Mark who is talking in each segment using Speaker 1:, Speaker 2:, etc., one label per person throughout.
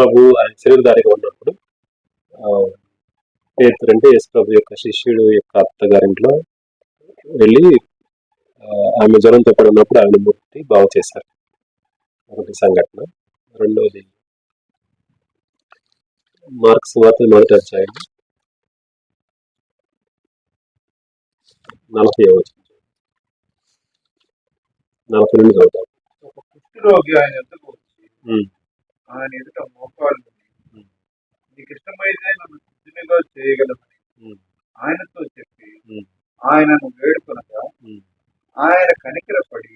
Speaker 1: ప్రభు ఆయన శరీరధారిగా ఉన్నప్పుడు పేతురు అంటే యేసు ప్రభు యొక్క శిష్యుడు యొక్క అత్తగారింట్లో వెళ్ళి ఆమె జ్వరంతో పడి ఉన్నప్పుడు ఆమెను ముట్టి బాగు చేశారు. ఒకటి సంఘటన. రెండోది మార్క్స్ వార్త 1వ అధ్యాయం 40వ వచనం 42 చదువుతాం.
Speaker 2: కుష్ఠరోగి ఆయన ఎదుటకు వచ్చి ఆయన ఎదుట మోకాళ్ళు నీకు ఇష్టమైతే నన్ను శుద్ధినిగా చేయగలమని ఆయనతో చెప్పి ఆయనను వేడుకొనగా ఆయన కనికరపడి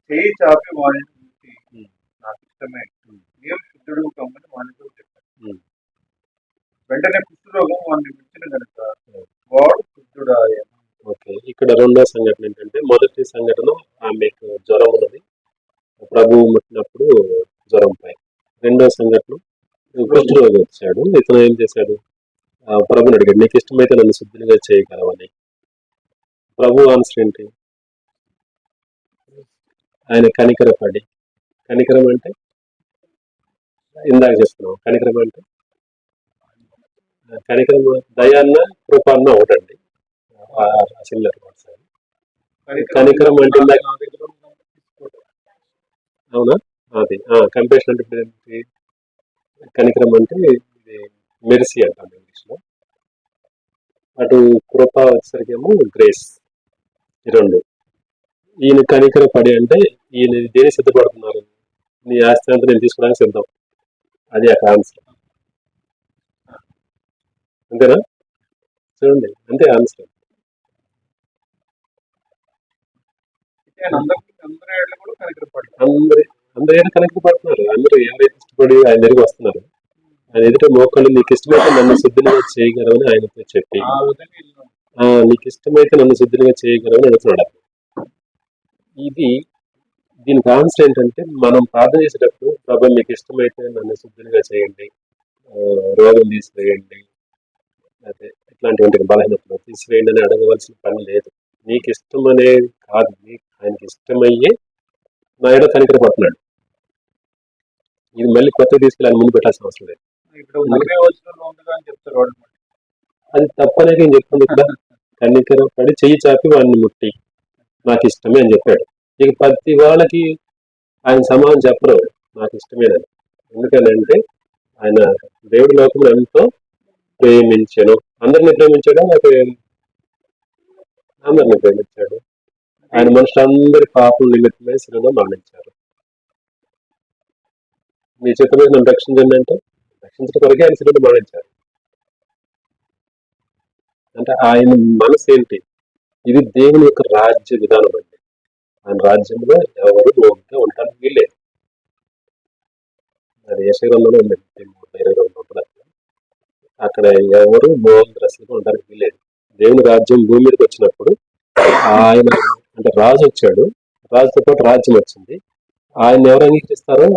Speaker 2: చేయి చాపి వాడిని ముట్టి నాకు ఇష్టమే నీవు శుద్ధుడు కమ్మని వాడితో చెప్పాడు. వెంటనే కుష్ఠరోగం వాడిని విడిచిన కనుక వాడు శుద్ధుడాయన.
Speaker 1: ఓకే, ఇక్కడ రెండో సంఘటన ఏంటంటే, మొదటి సంఘటన ఆమెకు జ్వరం ఉన్నది, ప్రభువు ముట్టినప్పుడు జ్వరం పై. రెండో సంఘటన కుష్ఠరోగి వచ్చాడు, ఇతను ఏం చేశాడు, ప్రభుని అడిగాడు నీకు ఇష్టమైతే నన్ను శుద్ధిగా చేయగలవని. ప్రభు ఆన్సర్ ఏంటి? ఆయన కనికరపడి. కనికరం అంటే ఇందాక చెప్తున్నాం, కనికరం అంటే కనికరం దయాన్న కృపాన్న ఒకటండి, సిమిలర్ వర్డ్స్. కనికరం అంటే అవునా, అది కంపేషన్ అంటే కనికరం అంటే మెర్సీ అంటాం ఇంగ్లీష్లో. అటు కృప వచ్చేసరికి ఏమో గ్రేస్. ఈ రెండు. ఈయన కనికర పడి అంటే ఈయన దేని సిద్ధపడుతున్నారు, నీ ఆస్తి అంతా నేను తీసుకోవడానికి సిద్ధం, అది అక్కడ ఆన్సర్. అంతేనా? చూడండి, అంతే ఆన్సర్. అందరూ కనెక్ట్ పడుతున్నారు, అందరూ ఎవరైతే ఇష్టపడి ఆయన దగ్గరికి వస్తున్నారు, ఆయన ఎదుట మోకాళ్ళు నీకు ఇష్టమైతే నన్ను శుద్ధిగా చేయగలవని ఆయనతో చెప్పి, నీకు ఇష్టమైతే నన్ను శుద్ధిగా చేయగలవని అడుగుతున్నాడు. దీనికి ఆన్సర్ ఏంటంటే, మనం ప్రార్థన చేసేటప్పుడు ప్రభు మీకు ఇష్టమైతే నన్ను శుద్ధిగా చేయండి, రోగం తీసివేయండి, అదే ఇట్లాంటివంటి బలహీనతలు తీసివేయండి అని అడగవలసిన పని లేదు. నీకు ఇష్టం అనేది కాదు, ఆయనకి ఇష్టమయ్యే నా ఏదో కనికరపడుతున్నాడు. ఇది మళ్ళీ కొత్త తీసుకెళ్ళి ఆయన ముందు పెట్టాల్సిన అవసరం లేదు. అది తప్పనే నేను చెప్తుంది ఇక్కడ. కనికరపడి చెయ్యి చాపి వాడిని ముట్టి నాకు ఇష్టమే అని చెప్పాడు. ఇక ప్రతి వాళ్ళకి ఆయన సమాధానం చెప్పరు నాకు ఇష్టమేనని. ఎందుకనంటే ఆయన దేవుడి లోకం ఎంతో ప్రేమించాను. అందరినీ ప్రేమించాడు, అందరినీ ప్రేమించాడు. ఆయన మనుషులందరి పాపం నిమిత్తమై శిలువలో మరణించారు. మీ చేత మీద నన్ను రక్షించండి అంటే రక్షించడం కొరకే ఆయన శిలువలో మరణించారు. అంటే ఆయన మనసు ఏంటి? ఇది దేవుని యొక్క రాజ్య విధానం అండి. ఆయన రాజ్యంలో ఎవరు లోగా ఉండడానికి వీల్లేదు. అది యెషయా-గ్రంథంలో ఉంది, 22 అక్కడ ఎవరు మోహద్రస్తులుగా ఉండడానికి వీల్లేదు. దేవుని రాజ్యం భూమి మీదకి వచ్చినప్పుడు ఆయన అంటే రాజు వచ్చాడు, రాజుతో పాటు రాజ్యం వచ్చింది. ఆయన ఎవరు అంగీకరిస్తారో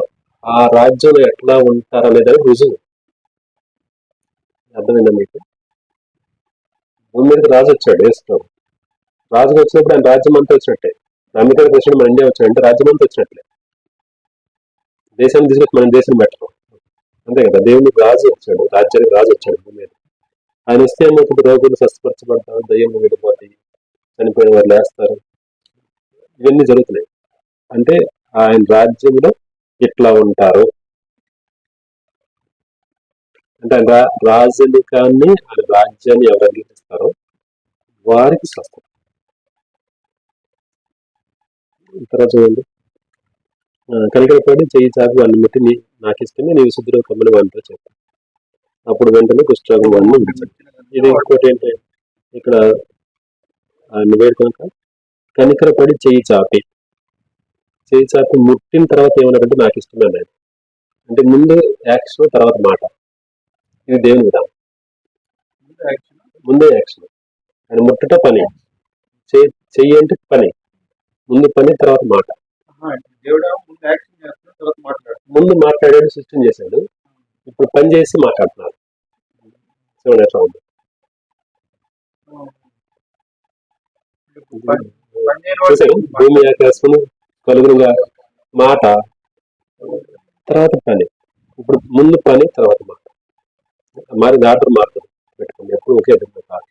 Speaker 1: ఆ రాజ్యంలో ఎట్లా ఉంటారనేది రుజువు. అర్థమైందా మీకు? భూమి మీదకి రాజు వచ్చాడు, వేసుకో. రాజుకు వచ్చినప్పుడు ఆయన రాజ్యం అంతా వచ్చినట్టే. అమెరికాకి వచ్చినప్పుడు మన ఇండియా వచ్చాడంటే రాజ్యం అంతా వచ్చినట్లే. దేశాన్ని తీసుకొచ్చి మనం దేశం పెట్టడం అంతే కదా. దేవునికి రాజు వచ్చాడు, రాజ్యానికి రాజు వచ్చాడు భూమి మీద. ఆయన వస్తే ఏమవుతుంది? రోగులు స్వస్థపరచబడతారు, దయ్యం వెళ్ళిపోతాయి, చనిపోయిన వారు లేస్తారు, ఇవన్నీ జరుగుతున్నాయి. అంటే ఆయన రాజ్యంలో ఇట్లా ఉంటారు అంటే ఆయన రాజరికాన్ని, ఆయన రాజ్యాన్ని ఎవరు అంగీకరిస్తారో వారికి స్వస్థత. తర్వాత చూడండి, కనికరపడి చెయ్యి చాపి వాడిని ముట్టి నాకు ఇష్టమే నీవు శుద్ధిలో కమ్మని వాడితో చెప్పాను. అప్పుడు వెంటనే కుష్ఠరోగం వాడిని విడిచాడు. ఇది ఇంకోటి ఏంటి, ఇక్కడ ఆయన వేడుకొనక కనికరపడి చెయ్యి చాపి ముట్టిన తర్వాత ఏమన్నారంటే నాకు ఇష్టమే అన్నాడు. అంటే ముందు యాక్షన్, తర్వాత మాట. ఇది దేవుని విధానం. ముందే యాక్షన్. ఆయన ముట్టట పని, చెయ్యి అంటే పని, ముందు పని తర్వాత మాట. ముందు మాట్లాడాడు, సృష్టిని చేశాడు, ఇప్పుడు పని చేసి మాట్లాడుతున్నారు. చూడండి ఎట్లా ఉంది. చూసారు, భూమి ఆకాశము కలుగునుగా మాట, తర్వాత పని. ఇప్పుడు ముందు పని తర్వాత మాట మరి ఆర్డర్ మారుతుంది పెట్టుకోండి, ఎప్పుడు ఒకే విధంగా కాదు.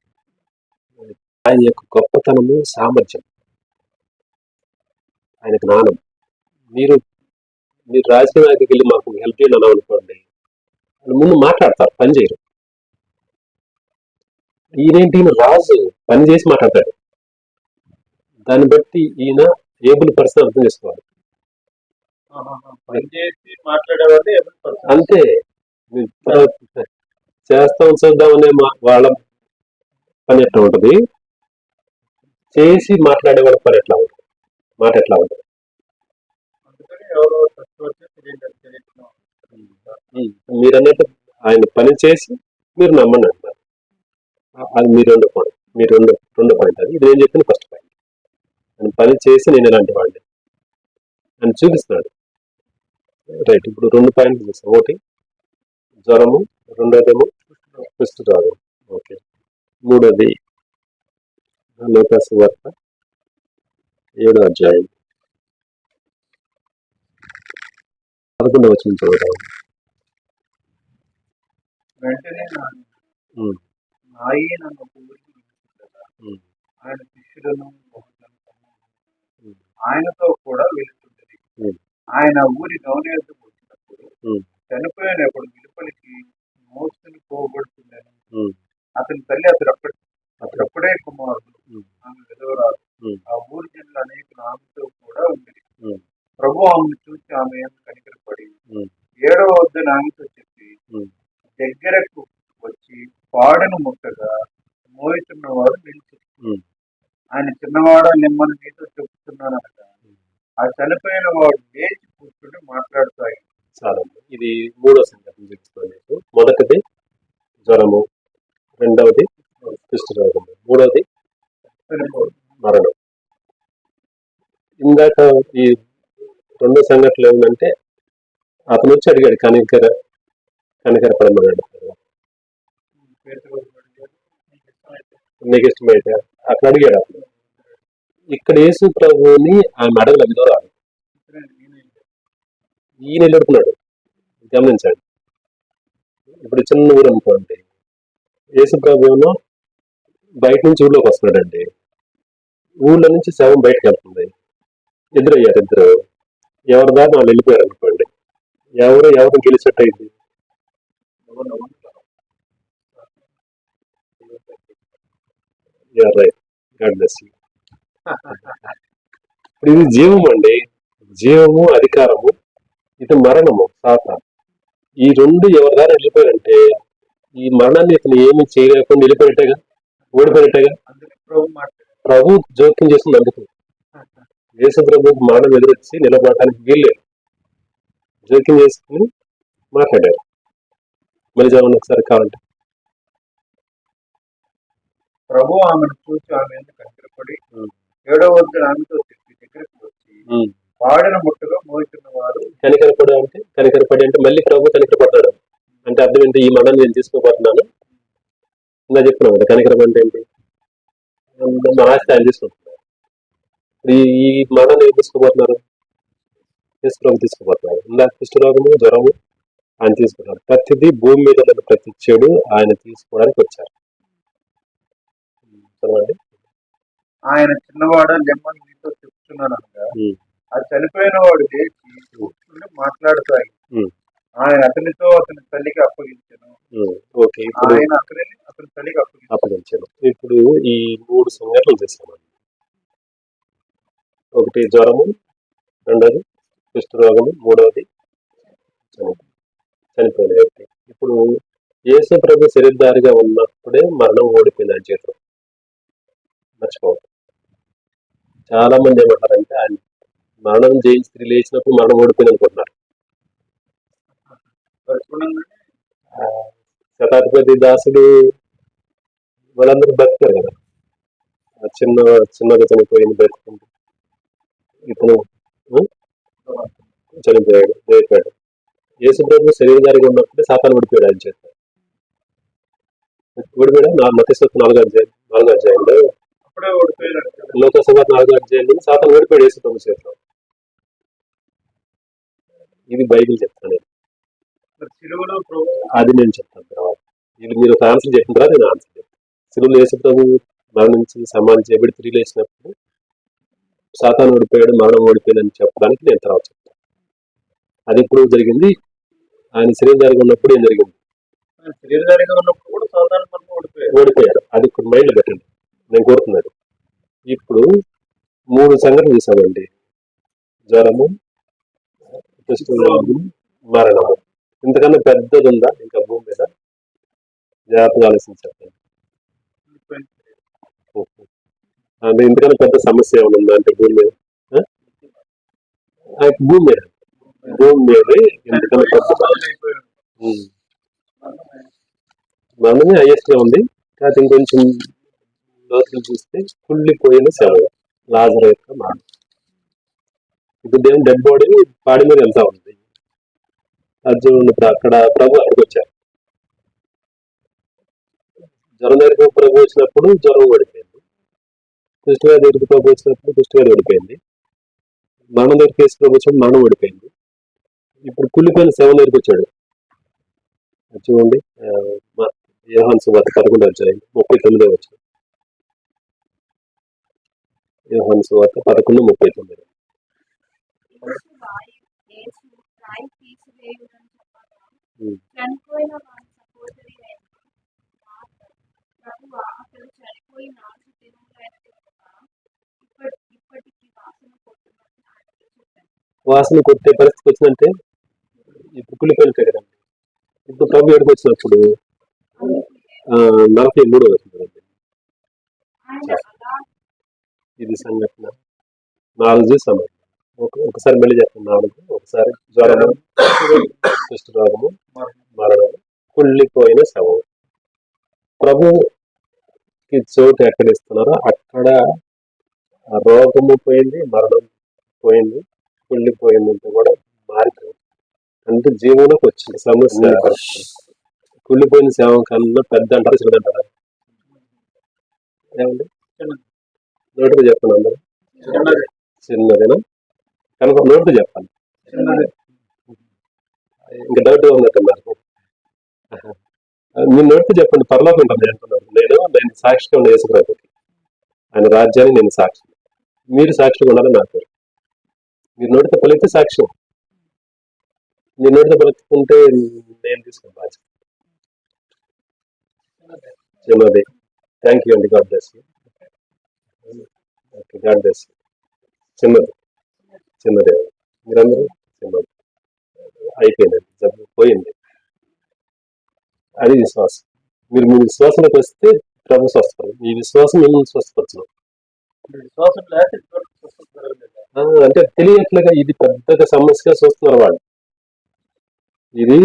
Speaker 1: ఆయన యొక్క గొప్పతనము, సామర్థ్యం, ఆయన జ్ఞానం. మీరు మీరు రాజకీయ నాయకుడికి వెళ్ళి మాకు హెల్ప్ చేయండి అన్నాం అనుకోండి, వాళ్ళు ముందు మాట్లాడతారు, పని చేయరు. ఈయన రాజు పని చేసి మాట్లాడతాడు. దాన్ని బట్టి ఈయన ఏబుల్ పర్సన్ అర్థం చేసుకోవాలి.
Speaker 2: పనిచేసి మాట్లాడేవాళ్ళు ఎవరు పడతారు?
Speaker 1: అంతే. చేస్తాం చూద్దాం అనే వాళ్ళ పని ఎట్లా ఉంటుంది, చేసి మాట్లాడే వాళ్ళ పని ఎట్లా ఉంటుంది, మాట ఎట్లా ఉంటుంది.
Speaker 2: అందుకని ఎవరో తక్కువ వచ్చి తెలియదు.
Speaker 1: మీరు అన్నట్టు ఆయన పని చేసి మీరు నమ్మండి అంటారు. అది మీ రెండో పాయింట్. మీ రెండో పాయింట్ అది. ఇది నేను చెప్పిన ఫస్ట్ పాయింట్. ఆయన పని చేసి నేను ఎలాంటి వాడిని అని చూపిస్తున్నాడు. రైట్. ఇప్పుడు 2 పాయింట్లు చూస్తాం. ఒకటి జ్వరము, రెండోదేమో కుష్ఠరోగం. ఓకే. మూడోది లూకాసు వార్త 7వ అధ్యాయం 11వ వచనం చదువుతాం.
Speaker 2: వెంటనే ఆయన ఆయన శిష్యులను ఆయనతో కూడా వెళుతుంటది. ఆయన ఊరి గౌని వద్దకు వచ్చినప్పుడు చనిపోయినప్పుడు వెలుపలికి మోసుకుని పోబడుతుందని అతని తల్లి అప్పుడే కుమారుడు, ఆమె విధవరాలు. ఆ ఊరి జనులు అనేకులు ఆమెతో కూడా ఉండేది. ప్రభు ఆమెను చూసి ఆమె కనికరపడి 7వ వద్దని ఆమెతో చెప్పి దగ్గరకు వచ్చి పాడను ముట్టగా మోయితున్న వాడు నిలిచి, ఆయన చిన్నవాడ నిమ్మని నీతో చెప్తున్నాను అనగా ఆ చనిపోయిన వాడు లేచి కూర్చుని మాట్లాడుతాయి.
Speaker 1: చాలా. ఇది 3వ సంగతి చెప్తాను. మొదటిది జ్వరము, రెండవది కుష్ఠరోగము, మూడవది మరణం. ఇందాక ఈ 2 సంఘటనలు ఏమిటంటే అతను వచ్చి అడిగాడు కనికరపడమన్నాడు. నీకు ఇష్టమైతే అట్లా అడిగాడు అతను. ఇక్కడ యేసు ప్రభువుని ఆమె అడగల విధవరాలు, ఈయన ఎదుర్కొన్నాడు. గమనించండి. ఇప్పుడు చిన్న ఊరు అనుకోండి, యేసు ప్రభువును బయట నుంచి ఊళ్ళోకి వస్తున్నాడండి. ఊళ్ళో నుంచి శవం బయటకు వెళ్తుంది. ఎదురయ్యారు ఇద్దరు. ఎవరి దాకా వాళ్ళు వెళ్ళిపోయారు అనుకోండి, ఎవరు గెలిచేట్టు అయింది? ఇప్పుడు ఇది జీవం అండి, జీవము, అధికారము. ఇది మరణము, సాతాను. ఈ 2 ఎవరి దాకా వెళ్ళిపోయారంటే ఈ మరణాన్ని ఇతను ఏమి చేయలేకుండా వెళ్ళిపోయినట్టేగా, ఓడిపోయినట్టేగా. ప్రభు జోక్యం చేస్తుంది. అందుకు యేసు ప్రభుకి మరణం ఎదురొచ్చి నిలబడటానికి వీల్లేదు. జోక్యం చేసుకుని మాట్లాడారు. మళ్ళీ చదవండి ఒకసారి కావాలంటే.
Speaker 2: ప్రభు ఆమెను చూసి ఆమె కనికరపడి 7వ వద్ద ఆమెతో చెప్పి దగ్గరకు వచ్చి పాడిన ముట్టగా మోయితున్న వారు. కనికరపడి అంటే మళ్ళీ ప్రభు కనికరపడ్డాడు అంటే అర్థం ఏంటి? ఈ మరణాన్ని నేను తీసుకోబోతున్నాను. ఇంకా చెప్తున్నాను కదా, కనికరం అంటే ఏంటి? మా ఆస్తి ఆయన తీసుకుంటున్నారు. ఈ మరణాన్ని ఏం తీసుకోబోతున్నారు? యేసు ప్రభు తీసుకోబోతున్నారు. ఇలా కుష్ఠరోగము, జ్వరము ఆయన తీసుకుంటారు. ప్రతిదీ భూమి మీద ఉన్న ప్రతి చెడు ఆయన తీసుకోవడానికి వచ్చారు. చదవండి. ఆయన చిన్నవాడ లెమ్మని మీతో చెప్తున్నాను అనగా ఆ చనిపోయిన వాడు లేచి కూర్చుని మాట్లాడుతాయి. ఆయన అతనితో అతని తల్లికి అప్పగించాను. ఓకే. ఆయన అతని తల్లికి అప్పగించాను.
Speaker 1: ఇప్పుడు ఈ 3 సంఘటనలు చేశామండి. ఒకటి జ్వరము, రెండోది కుష్ఠరోగము, మూడవది చనిపోయిన వ్యక్తి. ఇప్పుడు యేసు ప్రభు శరీరధారిగా ఉన్నప్పుడే మరణం ఓడిపోయింది ఆయన చేతిలో. మర్చిపోవద్దు. చాలా మంది ఏమంటారంటే ఆయన మరణం జయించి తిరిగి లేచినప్పుడు మరణం ఓడిపోయింది అనుకుంటున్నారు. శతాధిపతి దాసుడు వాళ్ళందరూ బతికారు కదా, చిన్నగా చనిపోయింది బతుకుంది. ఇతను చనిపోయాడు, లేపాడు. యేసు ప్రభు శరీరధారిగా ఉన్నప్పుడే సాతాను ఓడిపోయాడు ఆయన చేత. ఓడిపోయాడు. మత్తయి 4వ అధ్యాయంలో లోకసభ 4వ అధ్యాయంలో సాతాను ఓడిపోయాడు యేసు ప్రభు చేతిలో. ఇది బైబిల్ చెప్తాను.
Speaker 2: మరి సిలువలో ప్రభు
Speaker 1: అది నేను చెప్తాను తర్వాత. ఇది మీరు ఒక ఆన్సర్ చెప్పిన తర్వాత నేను ఆన్సర్ చెప్తాను. సిలువలో యేసు ప్రభు మరణించి సమాధి చేయబడి తిరిగి లేచినప్పుడు సాతాను ఓడిపోయాడు, మరణం ఓడిపోయిందని చెప్పడానికి నేను తర్వాత చెప్తాను. అది ఇప్పుడు జరిగింది, ఆయన శరీరధారిగా ఉన్నప్పుడు ఏం జరిగింది?
Speaker 2: శరీరధారిగా ఉన్నప్పుడు కూడా సాధారణ మనం
Speaker 1: ఓడిపోయారు. అది ఇప్పుడు మైండ్లో పెట్టండి, నేను కోరుతున్నాను. ఇప్పుడు 3 సంగతులు చూసామండి: జ్వరము, కుష్ఠరోగము, మరణము. ఇంతకన్నా పెద్దది ఉందా ఇంకా భూమి మీద? జాగ్రత్తగా ఆలోచించండి. అంటే ఇంతకన్నా పెద్ద సమస్య ఏమైనా ఉందా అంటే భూమి మీద? భూమి మీద ఇంతకన్నా పెద్ద మనమే హైయెస్ట్ గా ఉంది. కాకపోతే ఇంకొంచెం లోతులు చూస్తే కుళ్ళిపోయిన శవం, లాజరు యొక్క మరణం. ఇప్పుడు దేవుని డెడ్ బాడీ పాడి మీద వెళ్తా ఉంది. అర్జునుడు అక్కడ ప్రభు అక్కడికి వచ్చారు. జ్వరం దగ్గరికి ప్రభు వచ్చినప్పుడు జ్వరం ఓడిపోయింది, కుష్ఠవ్యాధి దగ్గరికి ప్రభు వచ్చినప్పుడు కుష్ఠవ్యాధి ఓడిపోయింది, మరణం దగ్గరికి వేసి ప్రభు వచ్చినప్పుడు మరణం ఓడిపోయింది. ఇప్పుడు కుళ్ళిపోయిన శవం దగ్గరికి వచ్చాడు. చూడండి, యోహాను సువార్త 11:39 వచ్చింది. యోహాను సువార్త 11:39. వాసన కొట్టే పరిస్థితి వచ్చిందంటే ఇప్పుడు కుళ్ళిపోయినట్టే కదండి. ఇప్పుడు ప్రభు ఎక్కడికి వచ్చినప్పుడు 43 వచ్చిందండి. ఇది సంఘటన 4 చూసాము. ఒకసారి మళ్ళీ చెప్పండి. 4. ఒకసారి జ్వరము, కుష్ఠరోగము, మరణము, కుళ్ళిపోయిన శవం. ప్రభుకి చోటు ఎక్కడ ఇస్తున్నారో అక్కడ రోగము పోయింది, మరణం పోయింది, కుళ్ళిపోయిందంటే కూడా మారిపోయింది. అంటే జీవనంలోకి వచ్చింది సమస్య. కుళ్ళిపోయిన శవం కన్నా పెద్ద అంటారా చిన్నదంటారా? ఏమండి నోటితో చెప్పండి అందరూ. చిన్నదేనా? కనుక నోటితో చెప్పాలి. ఇంకా డౌట్ ఉన్నట్టున్నారు. మీ నోటితో చెప్పండి, పరలోకం ఉంటుంది అంటున్నారు. నేను సాక్షిగా ఉన్న యేసుప్రభుకి, ఆయన రాజ్యాన్ని నేను సాక్షి. మీరు సాక్షిగా ఉండాలని నాకు. మీరు నోటితో పలికితే సాక్ష్యం, మీరు నోటితో పలుకుంటే నేను తీసుకుని బాధ్యత. చిన్నది. థ్యాంక్ యూ అండి. God bless you. Okay, God bless you. చిన్నదే మీరందరూ చిన్నది. అయిపోయిందండి, జబ్బు పోయింది. అది విశ్వాసం. మీరు మీ విశ్వాసంలోకి వస్తే ప్రభు స్వస్థపడదు. మీ విశ్వాసం మిమ్మల్ని స్వస్థపరచదు. అంటే తెలియట్లుగా ఇది పెద్దగా సమస్యగా చూస్తున్నారు వాళ్ళు. ఇది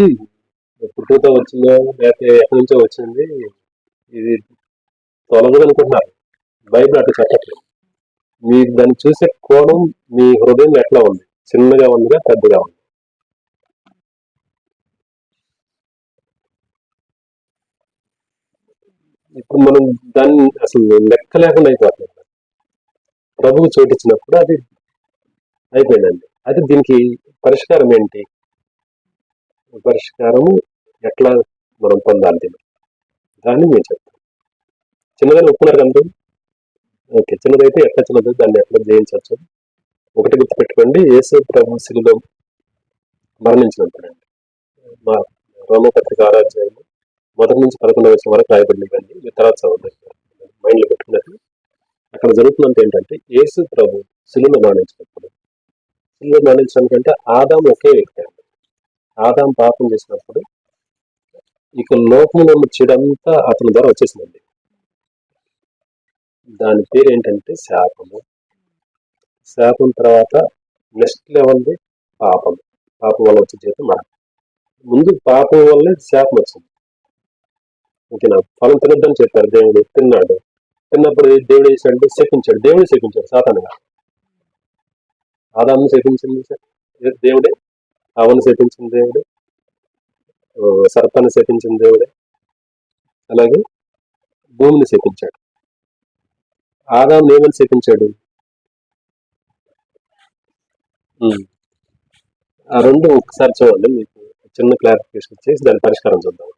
Speaker 1: పుట్టుకతో వచ్చిందో లేకపోతే ఎక్కడి నుంచో వచ్చింది, ఇది తొలగదు అనుకుంటున్నారు. బైబిల్ అట్లా చెప్పట్లేదు. మీరు దాన్ని చూసే కోణం, మీ హృదయం ఎట్లా ఉంది, చిన్నగా ఉందిగా పెద్దగా ఉంది. ఇప్పుడు మనం దాన్ని అసలు లెక్క లేకుండా అయిపోతుంది. ప్రభువు చోటిచ్చినప్పుడు అది అయిపోయిందండి. అయితే దీనికి పరిష్కారం ఏంటి? పరిష్కారం ఎట్లా మనం పొందాలి దాన్ని నేను చెప్తాను. చిన్నదని ఒప్పుకున్నారు కదా? ఓకే, చిన్నదైతే ఎట్లా చిన్నది, దాన్ని ఎట్లా జయించవచ్చు? ఒకటి గుర్తుపెట్టుకోండి, యేసు ప్రభు శిలువలో మరణించినప్పుడండి, మా రోమపత్రిక 6వ అధ్యాయం 1 నుంచి 11 వచ్చిన వరకు రాయబడినవన్నీ మీరు తర్వాత చదవండి. మైండ్లో పెట్టుకున్నట్టు అక్కడ జరుగుతున్నది ఏంటంటే, యేసు ప్రభు శిలువలో మరణించడానికంటే ఆదాము ఒకే వ్యక్తి అండి. ఆదాం పాపం చేసినప్పుడు ఇక లోకంలో ఉన్న చెడంతా అతని ద్వారా వచ్చేసిందండి. దాని పేరు ఏంటంటే శాపము. శాపం తర్వాత నెక్స్ట్ లెవెల్ది పాపం. పాపం వల్ల వచ్చే జీవితం మరణం. ముందు పాపం వల్లే శాపం వచ్చింది. ఓకేనా? ఫలం తినొద్దని చెప్పారు దేవుడు, తిన్నాడు. తిన్నప్పుడు దేవుడు వేసాడు, శపించాడు. దేవుడు శపించాడు, సాతానుగా. ఆదామును శపించింది దేవుడే, అవను శపించింది దేవుడే, సర్పాన్ని శపించింది దేవుడే, అలాగే భూమిని శపించాడు. ఆదాముని ఏమని శపించాడు? ఆ రెండు ఒకసారి చూడండి, మీకు చిన్న క్లారిఫికేషన్ ఇచ్చేసి దాని పరిష్కారం చూద్దాం.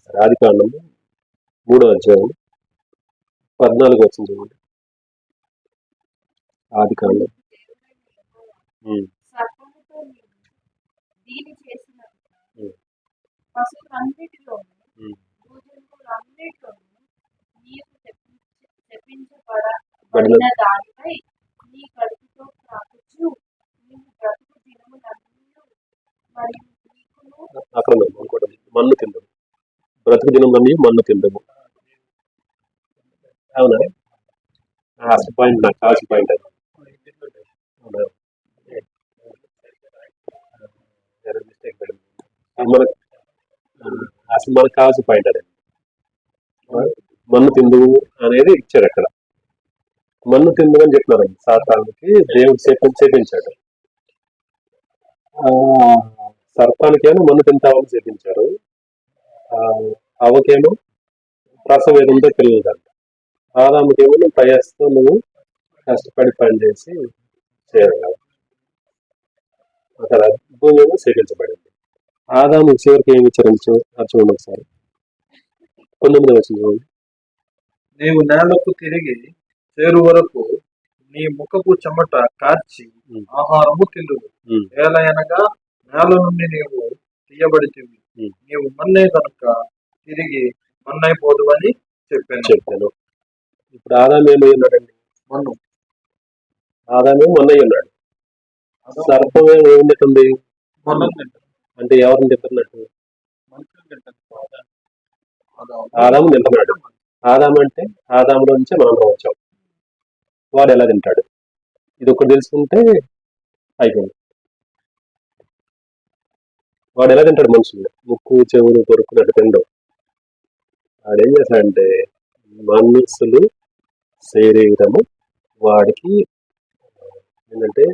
Speaker 1: సరే, ఆది కాండము 3వ అధ్యాయం 14 వచ్చింది చూడండి. ఆది కాండం.
Speaker 3: సర్పముతో నీవు దీని చేసినట్టు
Speaker 1: ఉమ్,
Speaker 3: పశువులన్నిటిలోను
Speaker 1: ఉమ్.
Speaker 3: భూజంతువులన్నిటిలోను నీవు చెప్పించబడిన దానిపై నీ కడుపుతో త్రాగుచు నీవు బ్రతుకు దినములన్నీ మరియు నీకును
Speaker 1: అక్కడ ఉన్నాం అనుకోండి, మన్ను తిందాము, బ్రతుకు దినంలోని మన్ను తిందాము. అవునా? అసలు పాయింట్ నాకు కావాల్సిన పాయింట్ అది. అవునా? మిస్టేక్ పడింది. మనకు అసలు మనకు కావాల్సిన పాయింట్ అదే. మన్ను తిందువు అనేది ఇచ్చాడు అక్కడ. మన్ను తిందు అని చెప్పినారండి. సాతానికి దేవుడు చేపించాడు. సర్పానికి ఏమో మన్ను తింటామని చేపించారు. అవకేమో ప్రసవేదంతో పిల్లలు కంట. ఆదాముకేమో నువ్వు ప్రయాసతో నువ్వు కష్టపడి పని చేసి చేయగలవు. అక్కడ భూమి ఏమో సేకరించబడింది. ఆదాము చివరికి ఏమి ఇచ్చారు అది చూడండి ఒకసారి. 19వ వచనం చూడండి.
Speaker 4: నీవు నేలకు తిరిగి చేరు వరకు నీ ముఖపు చెమట కార్చి ఆహారము తిందువు. ఏలయనగా నేల నుండి నీవు తీయబడితివి, నీవు మన్నే కనుక తిరిగి మన్నైపోదు అని
Speaker 1: చెప్పాను. ఇప్పుడు ఆదాము ఏమై ఉన్నాడండి?
Speaker 4: మన్ను.
Speaker 1: ఆదాము మన్నై ఉన్నాడు. సర్పం ఏం తింటుంది?
Speaker 4: మన్ను
Speaker 1: అంటే ఎవరిని తింటున్నట్టు?
Speaker 4: మనుషులు
Speaker 1: ఆదాము తింటున్నాడు. ఆదాము అంటే ఆదాములో నుంచే మనం వచ్చాం. వాడు ఎలా తింటాడు? ఇది ఒకటి తెలుసుకుంటే అయిపోయింది. వాడు ఎలా తింటాడు? మనుషులు ముక్కు చెవులు కొరుకున్నట్టు తిండవు. వాడు ఏం చేస్తాడంటే మనుషులు శరీరము వాడికి ఏంటంటే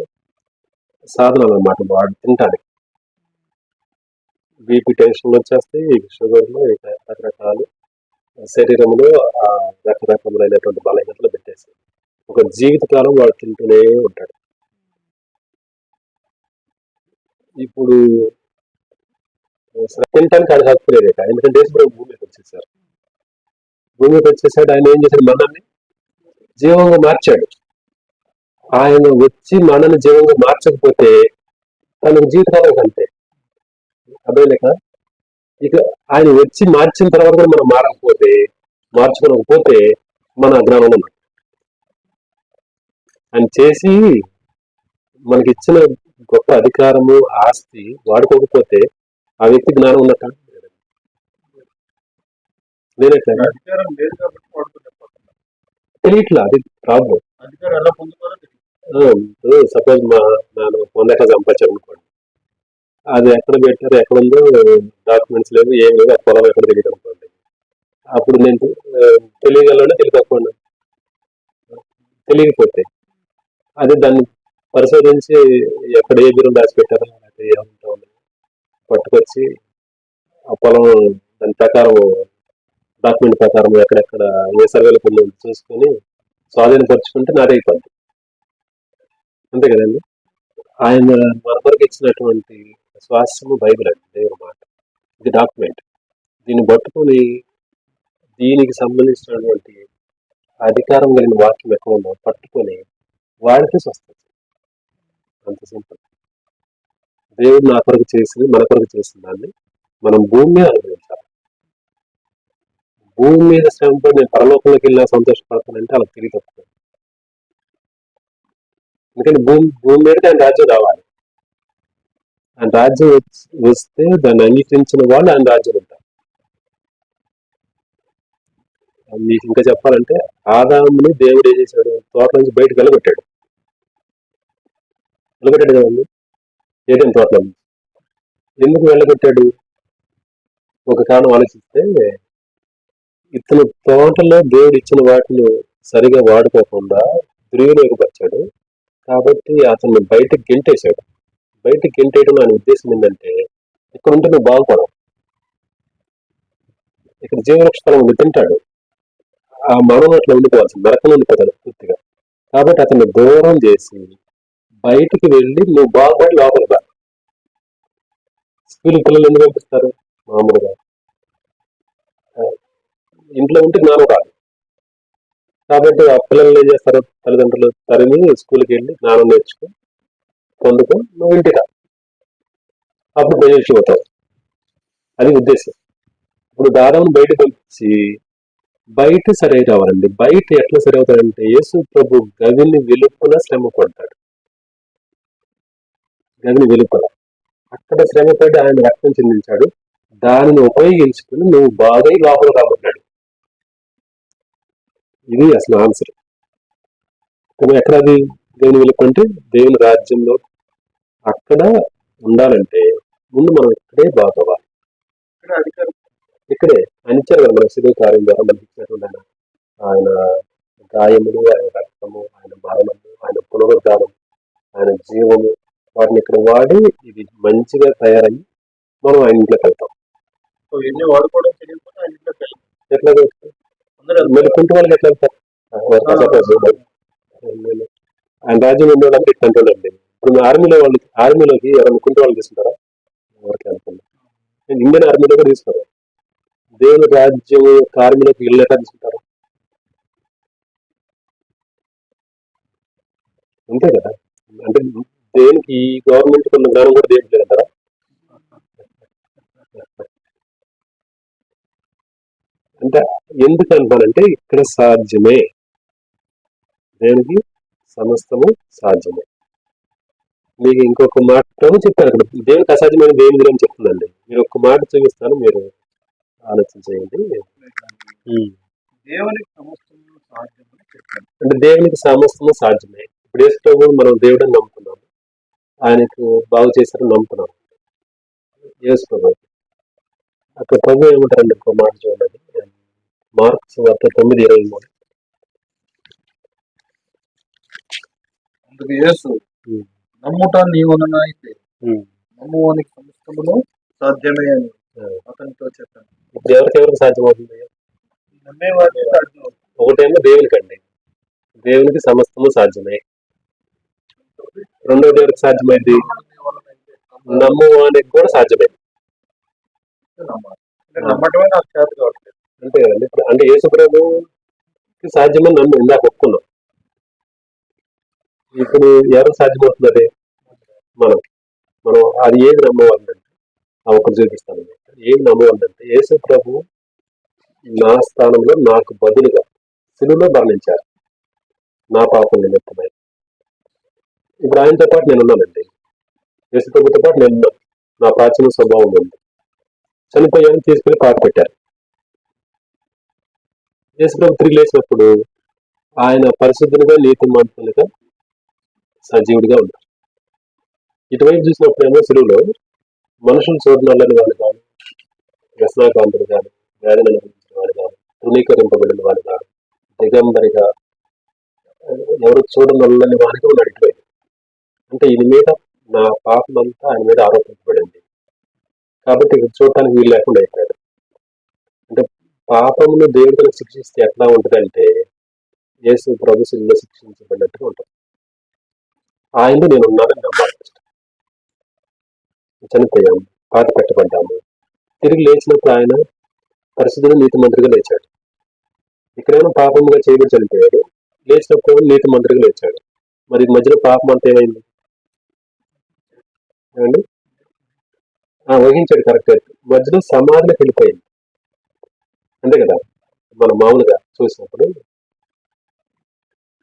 Speaker 1: సాధనాలు అన్నమాట. వాడు తింటానికి బీపీ టెన్షన్లు వచ్చేస్తాయి, షుగర్లు, రకరకాలు శరీరంలో రకరకములైనటువంటి బలహీనతలు పెట్టేసి ఒక జీవితకాలం వాడు తింటూనే ఉంటాడు. ఇప్పుడు తినటానికి ఆడ హక్కు లేదేట. ఎందుకంటే దేశప్రభు భూమికి వచ్చేసారు. ఆయన ఏం చేశాడు? మనల్ని జీవంగా మార్చాడు. ఆయన వచ్చి మనల్ని జీవంగా మార్చకపోతే తనకు జీవితకాలం అంతే. అర్థమలేక ఇక ఆయన వచ్చి మార్చిన తర్వాత కూడా మనం మార్చుకోకపోతే మన అజ్ఞానంలో ఉన్నాం. ఆయన చేసి మనకి ఇచ్చిన గొప్ప అధికారము ఆస్తి వాడుకోకపోతే ఆ వ్యక్తి జ్ఞానం ఉన్నట్ట లేనట్లే.
Speaker 4: అధికారం లేదు కాబట్టి
Speaker 1: తెలియట్లా, అది ప్రాబ్లం.
Speaker 4: అధికారం ఎలా పొందుతారో
Speaker 1: సపోజ్ నేను 100 ఎకరాలు సంపాదించాను అనుకోండి. అది ఎక్కడ పెట్టారు, ఎక్కడ ఉందో డాక్యుమెంట్స్ లేవు, ఏం లేదు. ఆ పొలం ఎక్కడ తెలియదు అనుకోండి. అప్పుడు నేను తెలియగలను, తెలియకపోయినా తెలియకపోతే అదే దాన్ని పరిశోధించి ఎక్కడ ఏ బిర్రు దాచిపెట్టారో లేకపోతే ఏమంటా పట్టుకొచ్చి ఆ పొలం దాని ప్రకారం డాక్యుమెంట్ ప్రకారం ఎక్కడెక్కడ ఏ సర్వేలు కొన్ని చూసుకొని స్వాధీనపరుచుకుంటే నాదే అయిపోద్ది. అంతే కదండి. ఆయన మన కొరకు ఇచ్చినటువంటి స్వాస్థ్యము బైబిల్ అండి, దేవుని మాట. ఇది డాక్యుమెంట్. దీన్ని పట్టుకొని దీనికి సంబంధించినటువంటి అధికారం కలిగిన వాక్యం ఎక్కడ ఉందో పట్టుకొని వాడితే వస్తుంది. అంత సింపుల్. దేవుడు నా కొరకు చేసింది, మన కొరకు చేసిన దాన్ని మనం భూమి మీద అనుభవించాలి. భూమి మీద శ్రమపడి నేను పరలోకంలోకి వెళ్ళా సంతోషపడతానంటే అలా తిరిగి తప్పుతుంది. ఎందుకంటే భూమి మీదకి ఆయన రాజ్యం రావాలి. ఆయన రాజ్యం వస్తే దాన్ని అంగీకరించిన వాళ్ళు ఆయన రాజ్యం ఉంటారు. మీకు ఇంకా చెప్పాలంటే ఆదాముని దేవుడు ఏం చేశాడు? తోట నుంచి బయటకు వెళ్ళగొట్టాడు కదండి, ఏదైనా తోటలో నుంచి. ఎందుకు వెళ్ళగొట్టాడు? ఒక కారణం ఆలోచిస్తే ఇతను తోటలో దేవుడు ఇచ్చిన వాటిని సరిగా వాడుకోకుండా దుర్వినియోగపరిచాడు. కాబట్టి అతన్ని బయటకు గెంటేశాడు. బయటకు గెంటేయడం ఆయన ఉద్దేశం ఏంటంటే ఇక్కడ ఉంటే నువ్వు బాగుపడవు, ఇక్కడ జీవవృక్ష ఫలం ఉండి తింటాడు. ఆ మనం అట్లా ఉండిపోవాల్సింది, నరకంలో ఉండిపోతాడు పూర్తిగా. కాబట్టి అతన్ని దూరం చేసి బయటికి వెళ్ళి నువ్వు బాగుపడి లోపల రా. స్కూల్కి పిల్లలు ఎందుకు పంపిస్తారు? మామూలుగా ఇంట్లో ఉంటే జ్ఞానం రాదు. కాబట్టి ఆ పిల్లల్ని ఏం చేస్తారు? తల్లిదండ్రులు తరిమి స్కూల్కి వెళ్ళి జ్ఞానం నేర్చుకుని పొందుకో నువ్వు ఇంటికి రా. అప్పుడు ప్రయోజనం అవుతావు. అది ఉద్దేశం. ఇప్పుడు దాదాపు బయటకు పంపించి బయట సరి రావాలండి. బయట ఎట్లా సరి అవుతాడంటే యేసు ప్రభు గదిని వెలుపల శ్రమ పడతాడు. గదిని వెలుపల అక్కడ శ్రమపడి ఆయన రక్తం చెందించాడు. దానిని ఉపయోగించుకుని నువ్వు బాగా లోపల రాబడ్డాడు. ఇది అసలు ఆన్సర్. ఎక్కడ అది దేవుని వెలుపు అంటే దేవుని రాజ్యంలో అక్కడ ఉండాలంటే ముందు మనం ఇక్కడే బాగోవాలి. ఇక్కడే ఆయన ఇచ్చారు కదా మన శిలువ కార్యం ద్వారా మనకి ఇచ్చినటువంటి ఆయన గాయములు, ఆయన రక్తము, ఆయన మరణము, ఆయన పునరుద్ధానం, ఆయన జీవము, వాటిని ఇక్కడ వాడి ఇది మంచిగా తయారయ్యి మనం ఆయన ఇంట్లోకి వెళ్తాం.
Speaker 4: ఎన్ని వాడుకోవడం తెలియకపోతే ఆయన ఇంట్లోకి వెళ్తాం.
Speaker 1: ఎట్లా మీరు కుంటి వాళ్ళకి ఎట్లా వెళ్తారు? ఆయన రాజ్యం ఉండడానికి ఎట్లా అండి. ఇప్పుడు ఆర్మీలోకి ఎవరైనా కుంటి వాళ్ళు తీసుకుంటారా? ఎవరికి అనుకున్నా ఇండియన్ ఆర్మీలో కూడా తీసుకుంటారు. దేవుని రాజ్యం ఆర్మీలోకి ఇల్లు ఎట్లా తీసుకుంటారు? అంతే కదా. అంటే దేనికి ఈ గవర్నమెంట్ కొన్న జ్ఞానం కూడా దేనికి లేదంటారా? అంటే ఎందుకు అంటానంటే ఇక్కడ సాధ్యమే, దేనికి సమస్తము సాధ్యమే. మీకు ఇంకొక మాట చెప్పారు అక్కడ దేవునికి అసాధ్యమైన దేవుని అని చెప్తుందండి. మీరు ఒక మాట చూపిస్తాను, మీరు ఆలోచించేయండి.
Speaker 2: దేవునికి సమస్తము సాధ్యమని చెప్పాను.
Speaker 1: అంటే దేవునికి సమస్తము సాధ్యమే. ఇప్పుడు యేసు మనం దేవుడని నమ్ముతున్నాము, ఆయనకు బాగు చేశారని నమ్ముతున్నాము. యేసు ప్రభు అక్కడ ప్రభు ఏమంటారండి? ఇంకో మాట చూడండి, మార్క్స్ వార్త 9:23.
Speaker 4: అందుకు యేసు నమ్ముట నీవునైతే నమ్మువానికి సమస్తమును సాధ్యమే అని అతనితో చెప్పాను.
Speaker 1: ఇప్పుడు ఎవరికెవరికి సాధ్యమవుతుంది?
Speaker 2: నమ్మేవారికి సాధ్యం.
Speaker 1: ఒకటేమో దేవునికండి, దేవునికి సమస్తము సాధ్యమే. రెండోది ఎవరికి సాధ్యమైంది? నమ్మువానికి కూడా సాధ్యమే.
Speaker 4: నమ్మటమే నాకు చేత కావట్లేదు.
Speaker 1: అంతే కదండి. అంటే యేసు ప్రభుకి సాధ్యమని నమ్ము ఇందాక ఒప్పుకున్నాం. ఇప్పుడు ఎవరికి సాధ్యమవుతుంది? మనం అది ఏది నమ్మవాలంటే ఒకరు చూపిస్తాను. ఏది నమ్మవాలంటే యేసు ప్రభు నా స్థానంలో నాకు బదులుగా సిలువలో మరణించారు నా పాపం నిమిత్తమై. ఇప్పుడు ఆయనతో పాటు నేను ఉన్నానండి, యేసు ప్రభుతో పాటు నేను ఉన్నాను. నా ప్రాచీన స్వభావం ఉంది. చనిపోయాను, తీసుకుని పాత పెట్టారు. యేసు ప్రభు తిరిగి లేచినప్పుడు ఆయన పరిశుద్ధునిగా, నీతిమంతునిగా, సజీవుడిగా ఉన్నారు. ఇటువైపు చూసినప్పుడు ఏమో సిలువలో మనుషులు చూడనల్లని వాళ్ళు కాదు, వ్యసనాకాంతులు కాదు, వ్యాధులు అనుభవించిన వాళ్ళు కాదు, తృణీకరింపబడిన వాళ్ళు కాదు, దిగంబరిగా ఎవరు చూడనల్లని వాడిగా ఉన్నాడు ఇటువైపు. అంటే ఈయన మీద నా పాపం అంతా ఆయన మీద ఆరోపించబడింది కాబట్టి చూడటానికి వీలు లేకుండా అయిపోయాడు. అంటే పాపమును దేవుడిని శిక్షిస్తే ఎట్లా ఉంటుందంటే యేసు ప్రభు శిలువలో శిక్షించబడినట్టుగా ఉంటుంది. ఆయనలో నేను ఉన్నానని నమ్మాలి. చనిపోయాము, పాత పెట్టబడ్డాము, తిరిగి లేచినప్పుడు ఆయన పరిశుద్ధుడు నీతిమంత్రిగా లేచాడు. ఇక్కడేమో పాపముగా చేయబడి చనిపోయాడు, లేచినప్పుడు నీతిమంత్రిగా లేచాడు. మరి మధ్యలో పాపం అంతా ఏమైంది ఏమండి? వహించాడు, కరెక్ట్. మధ్యలో సమాధిలోకి వెళ్ళిపోయింది, అంతే కదా. మనం మామూలుగా చూసినప్పుడు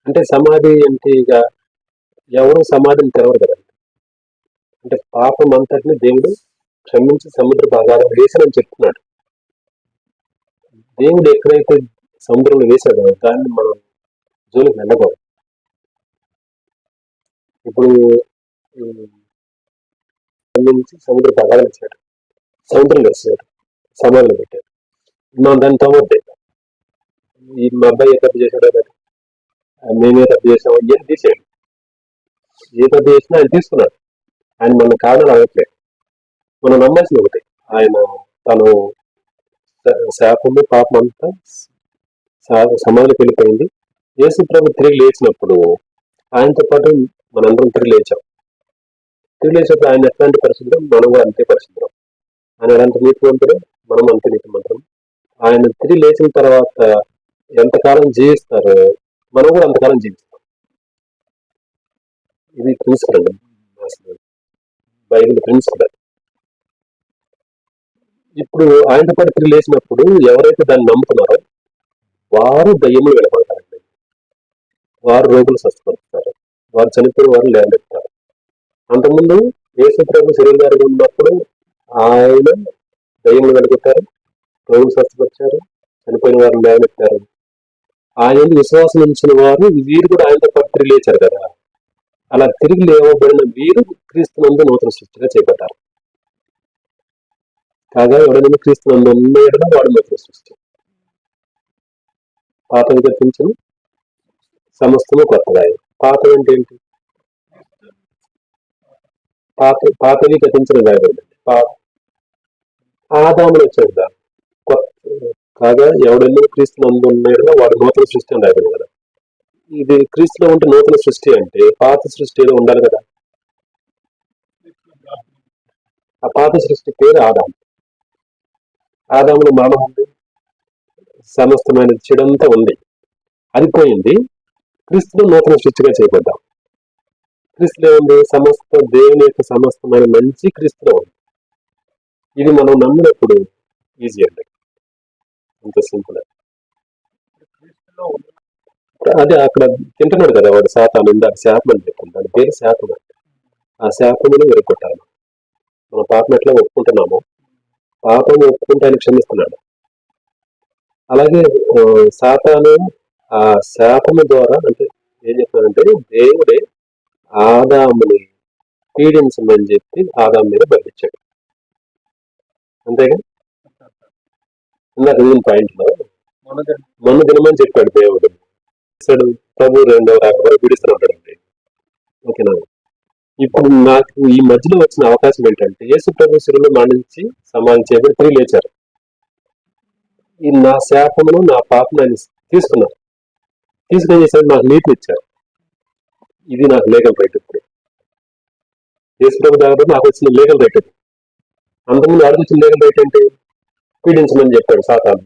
Speaker 1: అంటే సమాధి అంటే ఇక ఎవరు సమాధిని తెరవరు కదా. అంటే పాపం అంతటిని దేవుడు క్షమించి సముద్ర భాగాలను వేసానని చెప్తున్నాడు. దేవుడు ఎక్కడైతే సముద్రంలో వేశాడో దాన్ని మనం జోలికి వెళ్ళకూడదు. ఇప్పుడు క్షమించి సముద్ర భాగాలను ఇచ్చాడు, సముద్రం వేసాడు, సమాధిలో పెట్టాడు. మనం దాన్ని తవ్వద్దే. ఈ మా అబ్బాయి ఏ తప్పు చేశాడో కదా, మేమే తప్పు చేసాము ఏం తీసాడు. ఏ తప్పు చేసినా ఆయన తీసుకున్నాడు. ఆయన మన కారణాలు అవ్వట్లేదు. మనం నమ్మాల్సింది ఒకటి, ఆయన తను శాపము పాపం అంతా సమాధికి వెళ్ళిపోయింది. యేసు ప్రభు తిరిగి లేచినప్పుడు ఆయనతో పాటు మనందరం తిరిగి లేచాం. తిరిగి లేచినప్పుడు ఆయన ఎట్లాంటి పరిస్థితుల్లో మనం కూడా అంతే పరిస్థితులు. ఆయన ఎలాంటి నీతిమంతుడు, మనం అంత నీతిమంతుడు. ఆయన తిరిగి లేచిన తర్వాత ఎంతకాలం జీవిస్తారో మనం కూడా అంతకాలం జీవిస్తాం. ఇది ప్రిన్సిపల్ అండి, అసలు బైబిల్ ప్రిన్సిపల్. ఇప్పుడు ఆయనతో పాటు తిరిగి లేచినప్పుడు ఎవరైతే దాన్ని నమ్ముతున్నారో వారు దయ్యములు వెళ్ళబడతారండి, వారు రోగులు స్వస్థపడతారు, వారు చనిపోయిన వారు లేవనెత్తారు. అంతకుముందు యేసు ప్రభు శరీరధారిగా ఉన్నప్పుడు ఆయన దయ్యములు వెళ్ళగొట్టారు, రోగులు స్వస్థపరిచారు, చనిపోయిన వారు లేవనెత్తారు. ఆయన విశ్వాసం ఉంచిన వారు వీరు కూడా ఆయనతో పాటు తిరిగి లేచారు కదా. అలా తిరిగి లేవబడిన వీరు క్రీస్తునందు నూతన సృష్టిగా చేపట్టారు. కాగా ఎవరైనా క్రీస్తునందు ఉన్నాడో వాడు నూతన సృష్టి, పాతవి గతించను సమస్తము కొత్తగా. పాత అంటే ఏంటి? పాతవి గతించిన రాయబడింది. ఆదాములు వచ్చాడు కదా కొత్త. కాగా ఎవడెన్నో క్రీస్తునందు ఉన్నాడో వాడు నూతన సృష్టి అని రాయబడింది కదా. ఇది క్రీస్తులో ఉంటే నూతన సృష్టి అంటే పాత సృష్టి ఏదో ఉండాలి కదా. ఆ పాత సృష్టి పేరు ఆదాము. ఆదాములో మరణం ఉంది, సమస్తమైన చెడంతా ఉంది, అది పోయింది. క్రీస్తులో నూతన సృష్టిగా చేయబడ్డాం. క్రీస్తులో ఉంది సమస్త దేవుని యొక్క సమస్తమైన మంచి క్రీస్తులో ఉంది. ఇది మనం నమ్మినప్పుడు ఈజీ అండి, అంత సింపుల్. అదే అక్కడ తింటున్నాడు కదా వాడు శాతాన్ని, ఇందాక శాపం అని చెప్తాను, దాని పేరు శాపం అంటే. ఆ శాపమును విరగొట్టాలి. మన పాపం ఎట్లా ఒప్పుకుంటున్నామో పాపం ఒప్పుకుంటే ఆయన క్షమిస్తున్నాడు. అలాగే సాతాను ఆ శాపము ద్వారా అంటే ఏం చెప్తానంటే దేవుడే ఆదాముని పీడించమని చెప్పి ఆదాము మీద బంధించాడు. అంతేగా ఇందాక దీని పాయింట్ లో మొన్న దినమని చెప్పాడు దేవుడు. ప్రభు 2వ రాకడ వరకు విడుస్తూ ఉంటాడండి. ఓకేనా? ఇప్పుడు నాకు ఈ మధ్యలో వచ్చిన అవకాశం ఏంటంటే యేసు ప్రభు శిలువలో మరణించి సమాధి చేయబడి తిరిగి లేచారు. ఈ నా శాపమును నా పాపను ఆయన తీసుకున్నారు. తీసుకుని చేశారు, నాకు నీతిని ఇచ్చారు. ఇది నాకు లీగల్ రైట్. ఇప్పుడు యేసు ప్రభు దగ్గర నాకు వచ్చిన లీగల్ రైట్ అది. అంతకుముందు వాడికి వచ్చిన లీగల్ రైట్ ఏంటి? పీడించమని చెప్పాడు సాతాను.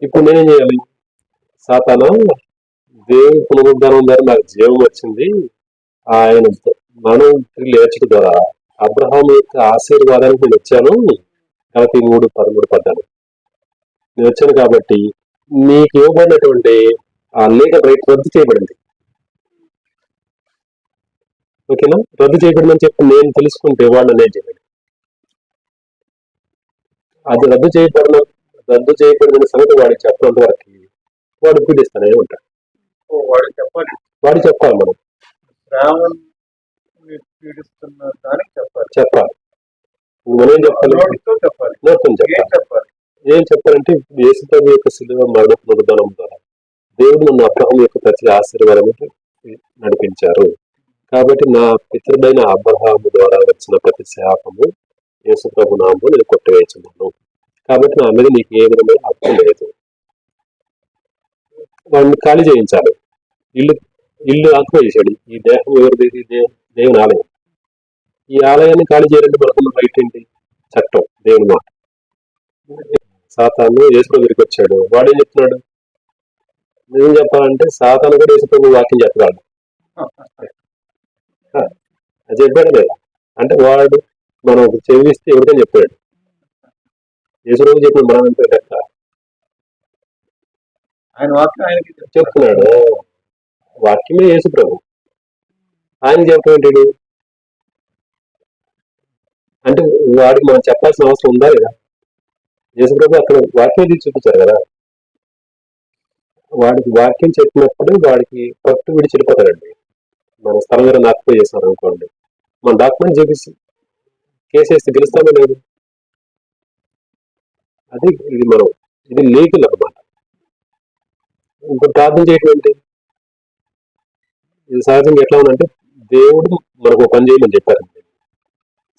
Speaker 1: ఇప్పుడు నేనేం చేయాలి? సాతాను, దేవుని పునరుద్ధానం ద్వారా నాకు జీవం వచ్చింది, ఆయన మనం తిరిగి లేచడం ద్వారా అబ్రహాం యొక్క ఆశీర్వాదానికి నేను వచ్చాను. కాబట్టి 3:13 నేను వచ్చాను కాబట్టి నీకు ఇవ్వబడినటువంటి ఆ లీగల్ రైట్ రద్దు చేయబడింది. ఓకేనా? రద్దు చేయబడిందని చెప్పి నేను తెలుసుకుంటే వాళ్ళు నేను చేయబడి అది రద్దు చేయబడిన సంగతి వాడికి చెప్పినంత వరకు వాడు పీడిస్తానే ఉంటాడు. వాడు చెప్పాలి, మనం చెప్పాలి. మనం చెప్పాలి. ఏం చెప్పాలంటే యేసు ప్రభు యొక్క శిలువ మరణ పునరుద్ధానం ద్వారా దేవుడు నన్ను అబ్రహాం యొక్క ప్రతి ఆశీర్వాదం నడిపించారు. కాబట్టి నా పితరుడైన అబ్రహాము ద్వారా వచ్చిన ప్రతి శాపము యేసు ప్రభు నామములో నేను కొట్టివేస్తున్నాను. కాబట్టి నా మీద నీకు ఏ విధమైన హక్కు లేదు. వాడిని ఖాళీ చేయించాలి. ఇల్లు ఆక్యుపై చేశాడు. ఈ దేహం ఎవరిది? దేవుని ఆలయం. ఈ ఆలయాన్ని ఖాళీ చేయాలంటే మనకున్న రైట్ ఏంటి? చట్టం, దేవుని మాట. సాతాను యేసు దగ్గరికి వచ్చాడు. వాడు ఏం చెప్తున్నాడు? నిజం చెప్పాలంటే సాతాను కూడా యేసు ప్రభు వాక్యం చెప్పగలడు. అది చెప్పాడు లేదా? అంటే వాడు మనం చెవిస్తే ఎవరికైనా చెప్పాడు. యేసు ప్రభు చెప్పిన మనం ఎంత లెక్క
Speaker 4: ఆయన వాక్యం ఆయనకి
Speaker 1: చెప్తున్నాడు. వాక్యమే యేసు ప్రభు, ఆయన చెప్పడం ఏంటి? అంటే వాడికి మనం చెప్పాల్సిన అవసరం ఉందా లేదా? యేసు ప్రభు అక్కడ వాక్యం తీసి చూపించారు కదా. వాడికి వాక్యం చెప్పినప్పుడు వాడికి పట్టు విడిచి వెళ్ళిపోతాడండి. మన స్థలం మీద ఆక్యుపై చేస్తారు అనుకోండి, మన డాక్యుమెంట్ చూపిస్తే కేసు వేస్తే గెలుస్తామో లేదు. అది ఇది లీగల్ అన్నమాట. ఇంకో ప్రార్థన చేయటం ఏంటి? ఇది సహజంగా ఎట్లా ఉందంటే దేవుడు మనకు ఒక పని చేయమని చెప్పారు.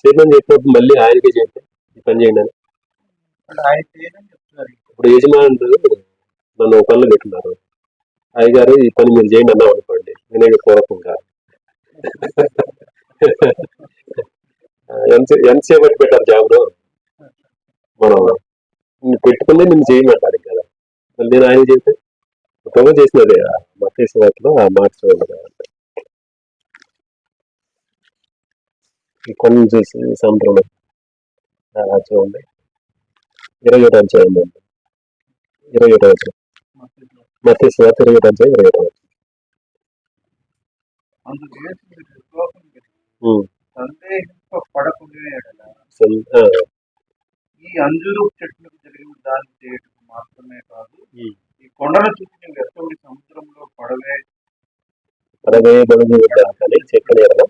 Speaker 1: చేయమని చెప్పినప్పుడు మళ్ళీ ఆయనకే చేయండి, ఈ పని చేయండి అని. ఇప్పుడు యజమానులు నన్ను ఒక పనులు పెట్టున్నారు, అయ్యగారు ఈ పని మీరు చేయండి అన్నాం అనుకోండి, వినయ పూర్వకంగా ఎంతసేపు పెట్టారు జాబ్లో మనం పెట్టుకుందే నేను చేయమంటారు కదా. మళ్ళీ నేను ఆయన చేస్తే ప్రభు చేసినదే మత్తయి వార్తలో ఆ మాట చూడండి. ఈ కొన్ని చూసి ఈ సముద్రంలో చూడండి 21 అధ్యాయం 21 అధ్యాయం మత్తయి వార్త 21 అధ్యాయం 21
Speaker 2: అందుకు యేసు మీరు విశ్వాసం కలిగి
Speaker 1: ఉమ్.
Speaker 2: సందేహింపబడకుండా ఎడల
Speaker 1: ఆ,
Speaker 2: ఈ అంజూరు చెట్టుకు జరిగిన దాన్ని చేయటం మాత్రమే కాదు,
Speaker 1: ఉమ్.
Speaker 2: ఈ కొండను చూసి నువ్వు ఎత్తడి సముద్రంలో
Speaker 1: పడవేయబడును కానీ చెప్పని ఎడల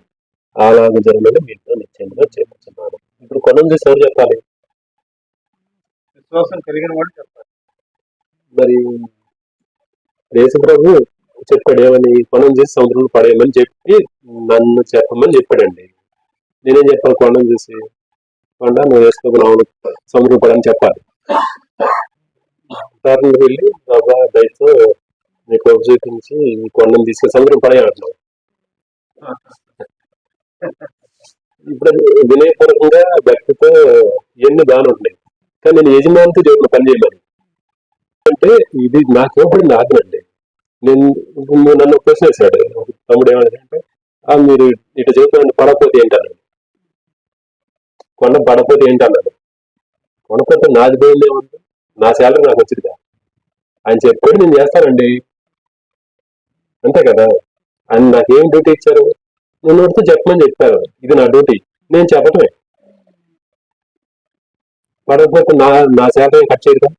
Speaker 1: అలాగ జరుగుతుంది మీతో నిశ్చయంగా చెప్పుతున్నాను. ఇప్పుడు కొనం చూసి ఎవరు చెప్పాలి?
Speaker 2: విశ్వాసం కలిగిన వాడు చెప్పాలి.
Speaker 1: మరి యేసు ప్రభు చెప్పాడు ఏమని? కొనం చేసి సముద్రంలో పడేయమని చెప్పి నన్ను చెప్పమని చెప్పాడండి. నేనేం చెప్పాలి? కొండను చూసి కొండ నువ్వు వేసుకోవాలి సముద్రం పడని చెప్పాలి. సార్ని వెళ్ళి బాబా దయతో మీకు చూపించి ఈ కొండను తీసుకెళ్ళి సముద్రం పడేయంటున్నావు. ఇప్పుడు వినయపూర్వకంగా భక్తితో ఇవన్నీ బాగానే ఉంటున్నాయి, కానీ నేను యజమానితో చెబుతున్న పని చేయమని. అంటే ఇది నాకు ఇవ్వబడిన ఆజ్ఞండి. నేను నువ్వు నన్ను ప్రశ్న వేశాడు తమ్ముడు ఏమంటే మీరు ఇటు చెబుతున్నాను పడకపోతే ఏంటన్నాడు. కొండ పడకపోతే ఏంటన్నాడు. కొనకపోతే నాది పోయింది ఏముంది? నా శాలరీ నాకు వచ్చిందిగా. ఆయన చెప్పాడు నేను చేస్తానండి అంతే కదా. ఆయన నాకేం డ్యూటీ ఇచ్చారు? నేను నోటితో చెప్పమని చెప్పారు, ఇది నా డ్యూటీ, నేను చెప్పటమే. పడకపోతే నా శాలరీ కట్ చేయదుగా.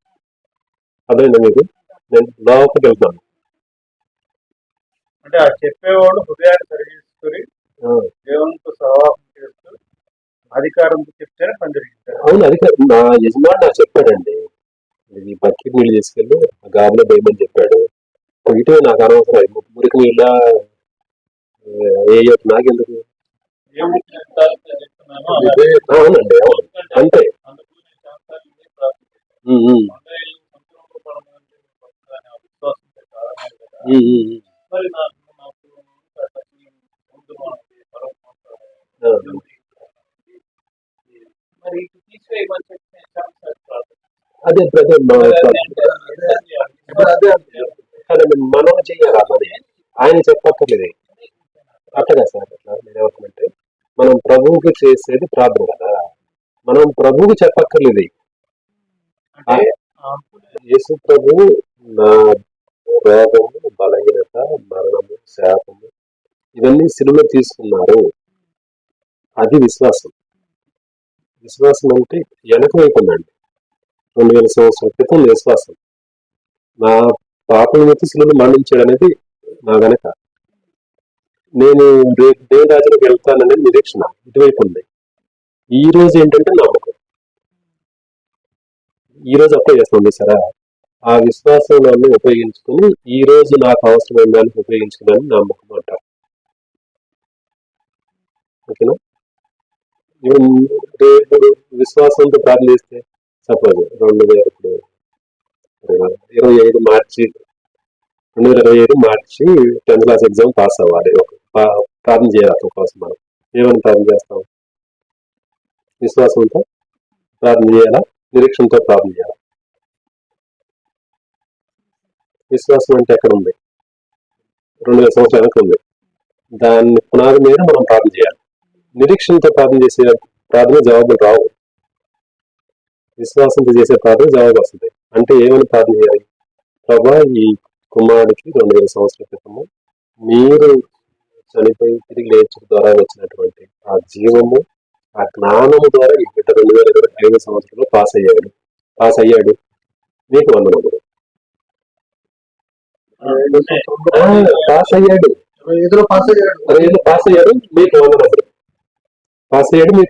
Speaker 1: అదేనా మీకు? నేను లోపలికి వెళ్తున్నాను.
Speaker 2: అంటే ఆ చెప్పేవాడు హృదయాన్ని సరిచేసుకొని దేవునితో సహవాసం చేస్తూ అధికారంతో చెప్తేనే పని జరిగిస్తారు.
Speaker 1: అవును, అధికారం నా యజమాని నాకు చెప్పాడండి. ఈ బకెట్ నీళ్ళు తీసుకెళ్ళి గాబులో వేయమని చెప్పాడు. ఇటే నాకు అనవసరం మురికి నీళ్ళ ఏ నాకెందుకు? అవునండి, అవును అంతే. అదే మనం చెయ్యాలి పని, ఆయన చెప్పక్కర్లేదు. అట్టగా సార్ అట్లా నేనేమంటే మనం ప్రభువుకి చేసేది ప్రార్థన కదా, మనం ప్రభువుకి చెప్పక్కర్లేదు. యేసు ప్రభువు నా రోగము, బలహీనత, మరణము, శాపము ఇవన్నీ సిలువలో తీసుకున్నారు. అది విశ్వాసం. విశ్వాసం అంటే వెనక వైపు ఉందండి. 2000 సంవత్సరాల క్రితం విశ్వాసం. నా పాపం నిమిత్తం సిలువలో మరణించాడు అనేది నా వెనక. నేను రేపు దేవుని రాజ్యానికి వెళ్తాననేది నిరీక్షణ ఇటువైపు ఉంది. ఈ రోజు ఏంటంటే నమ్మకం. ఈ రోజు అప్లై చేస్తుంది సరే, ఆ విశ్వాసాన్ని ఉపయోగించుకుని ఈ రోజు నాకు అవసరమైన దానికి ఉపయోగించుకున్నాను నమ్మకం అంటారు. ఓకేనా? రేపు విశ్వాసంతో ప్రార్థిస్తే సపోజ్ 2025 మార్చి 10th క్లాస్ ఎగ్జామ్ పాస్ అవ్వాలి. ప్రార్థన చేయాలి అతని కోసం. మనం ఏమైనా ప్రార్థన చేస్తాం? విశ్వాసంతో ప్రార్థన చేయాలా, నిరీక్షణతో ప్రార్థన చేయాలి? విశ్వాసం అంటే ఎక్కడ ఉంది? 2000 సంవత్సరాల వెనక ఉంది. దాన్ని పునాది మీద మనం ప్రార్థన చేయాలి. నిరీక్షణతో ప్రార్థన చేసే ప్రార్థన జవాబులు రావు. విశ్వాసంతో చేసే ప్రార్థన జవాబు వస్తుంది. అంటే ఏమైనా ప్రార్థన చేయాలి? ప్రభా, ఈ కుమారుడికి 2000 సంవత్సరాల క్రితము మీరు చనిపోయి తిరిగి లేచు ద్వారా వచ్చినటువంటి ఆ జీవము, ఆ జ్ఞానము ద్వారా ఈ బిడ్డ 2025 సంవత్సరంలో పాస్ అయ్యాడు. మీకు వందనములు. పాస్ అయ్యాడు, మీకు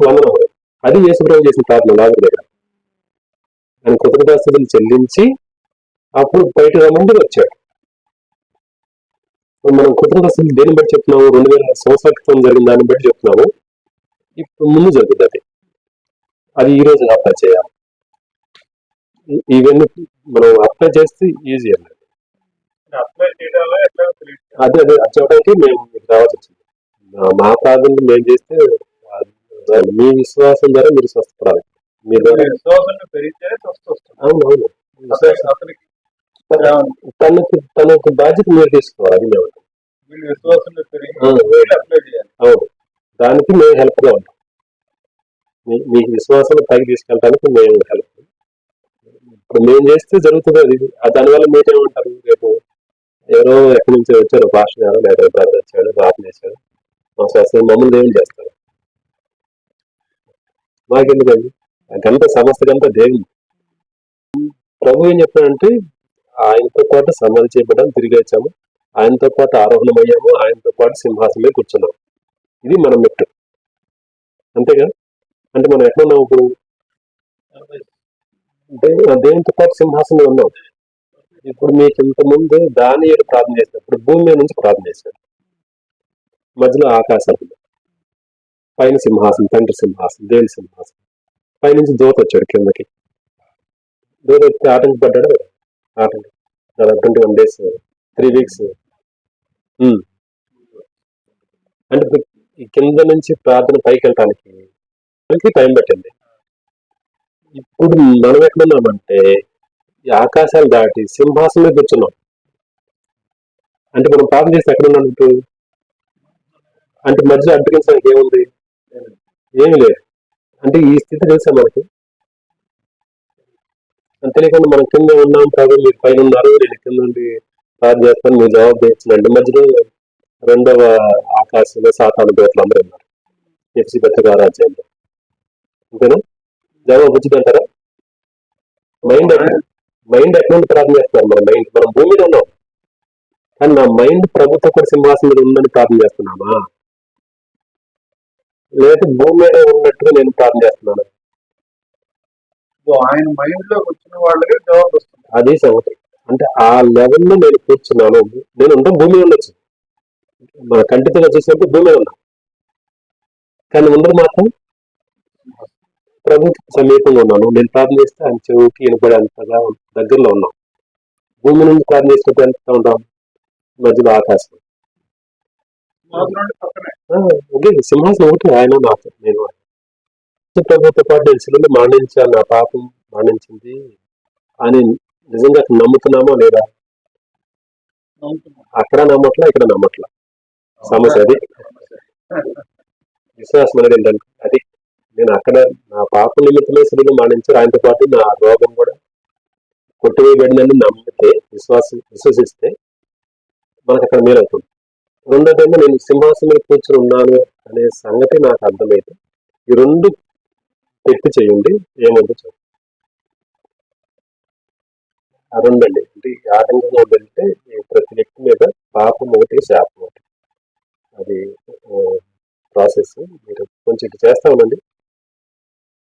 Speaker 1: వందనములు. అది యేసుప్రభువు చేసిన ప్రార్థన. లాజరు దగ్గర ఆయన కృతజ్ఞతాస్తుతులు చెల్లించి అప్పుడు బయట రమ్మంటే వచ్చాడు. మనం కృతజ్ఞతాస్తుతులు దేని బట్టి చెప్తున్నాము? 2000 సంవత్సరాల క్రితం జరిగిన దాన్ని బట్టి చెప్తున్నాము. ఇప్పుడు ముందు జరుగుతుంది. అది ఈ రోజు అప్లై చేయాలి. ఇవన్నీ మనం అప్లై చేస్తే ఈజీ అన్నది. అదే చెప్పడానికి మేము రావాల్సి వచ్చింది. మా ప్రార్థనలు మేము చేస్తే మీ విశ్వాసం ద్వారా మీరు స్వస్థపడాలి. మీ ద్వారా
Speaker 4: విశ్వాసంగా పెరిగితే వస్తుంది.
Speaker 1: అవును విశ్వాసం
Speaker 4: అతనికి
Speaker 1: తనకు బాధ్యత మీరు తీసుకోవాలి. అది మేము
Speaker 4: వీళ్ళు విశ్వాసంగా పెరిగి అప్లై చేయాలి.
Speaker 1: అవును, దానికి మేము హెల్ప్ గా ఉంటాం. మీకు విశ్వాసం పైకి తీసుకెళ్ళడానికి మేము హెల్ప్. ఇప్పుడు మేము చేస్తే జరుగుతుంది అది. దానివల్ల మీరేమంటారు? రేపు ఎవరో ఎక్కడి నుంచి వచ్చారు, భాష గారు లేదా బ్రదర్ వచ్చాడు, ప్రార్థన చేశాడు, మా శాస్త్రం మమ్మల్ని ఏం చేస్తారు? మాకెందుకండి? గంట సమస్త గంట దేవుడు. ప్రభు ఏం చెప్పాడంటే ఆయనతో పాటు సమాధి చేయబడ్డాం, తిరిగి వచ్చాము, ఆయనతో పాటు ఆరోహణమయ్యాము, ఆయనతో పాటు సింహాసనం మీద కూర్చున్నాం. ఇది మన మెట్టు. అంతేగా? అంటే మనం ఎట్లా ఉన్నాం ఇప్పుడు? దేవునితో పాటు సింహాసనం ఉన్నాం. ఇప్పుడు మీకు ఇంతకుముందు దానియేలు ప్రార్థన చేసినప్పుడు భూమి మీద నుంచి ప్రార్థన చేశాడు. మధ్యలో ఆకాశం, పైన సింహాసనం, తండ్రి సింహాసనం, దేవుని సింహాసనం, పైనుంచి దూత వచ్చాడు కిందకి. దూత వచ్చి ఆటంకపడ్డాడు కదా, 21 days 3 weeks. అంటే ఈ కింద నుంచి ప్రార్థన పైకి వెళ్ళటానికి టైం పట్టింది. ఇప్పుడు మనం ఎక్కడున్నామంటే ఈ ఆకాశాలు దాటి సింహాసనం మీద కూర్చున్నాం. అంటే మనం ప్రార్థన చేస్తే ఎక్కడున్నాం ఇప్పుడు? అంటే మధ్యలో అడ్డగించడానికి ఏముంది? ఏమి లేదు. అంటే ఈ స్థితి తెలుసా మనకి? అంతేకాకుండా మనం కింద ఉన్నాం, ప్రభు మీరు పైన ఉన్నారు, నేను కింద నుండి ప్రార్థన చేస్తాను, మీరు జవాబు చేయించండి. మధ్యలో 2వ ఆకాశంలో సాతాను దూతలు అందరూ ఉన్నారు, ఎఫ్సి పెద్దగా రాజ్యంలో. అంతేనా? జవాబు వచ్చింది అంటారా? మైండ్ ఎట్లా నుండి ప్రార్థన చేస్తున్నారు? మనం భూమి మీద ఉన్నాం, కానీ నా మైండ్ ప్రభుత్వ కూడా సింహాసనం మీద ఉందని ప్రార్థన చేస్తున్నామా, లేదా భూమి మీద ఉన్నట్టుగా నేను ప్రార్థన చేస్తున్నాను?
Speaker 4: ఆయన మైండ్ లోకి వచ్చిన వాళ్ళకి జవాబు వస్తుంది.
Speaker 1: అది సంగతి. అంటే ఆ లెవెల్లో నేను కూర్చున్నాను. నేను ఉంటాం భూమి మీద ఉండొచ్చు, మన కంటితో వచ్చేసినప్పుడు భూమి మీద ఉన్నాం, కానీ ముందర మాత్రం ప్రభుత్వ సమీపంగా ఉన్నాను. నేను ప్రార్థన చేస్తే ఆయన చెవుకి వినపడే అంతగా దగ్గరలో ఉన్నాం. భూమి నుంచి ప్రార్థన చేసినప్పుడు ఎంత ఉంటాం? మధ్యలో ఆకాశం. ఓకే, సింహాసనం ఒకటి ఆయన నాకు, నేను ప్రభుత్వ పాటు నేను శిలువలో మరణించాను, నా పాపం మరణించింది అని నిజంగా నమ్ముతున్నామో లేదా? అక్కడ నమ్మట్లా, ఇక్కడ నమ్మట్లా. సమస్య అది. విశ్వాసం అనేది ఏంటంటే అది నేను అక్కడ నా పాపం నిమిత్తమే శిలువలో మరణించారు, ఆయనతో పాటు నా రోగం కూడా కొట్టివేయబడిందని నమ్మితే, విశ్వసిస్తే మనకు అక్కడ మేలవుతుంది. రెండోదేమో నేను సింహాసనం మీద కూర్చొని ఉన్నాను అనే సంగతి నాకు అర్థమైతే, ఈ 2 పెట్టి చేయండి, ఏముందో చూడండి. ఆ 2 అండి. అంటే ఆటంకంగా ఉందంటే ప్రతి వ్యక్తి మీద పాపం ఒకటి, శాపం ఒకటి. అది ప్రాసెస్. మీరు కొంచెం ఇటు చేస్తా ఉండండి.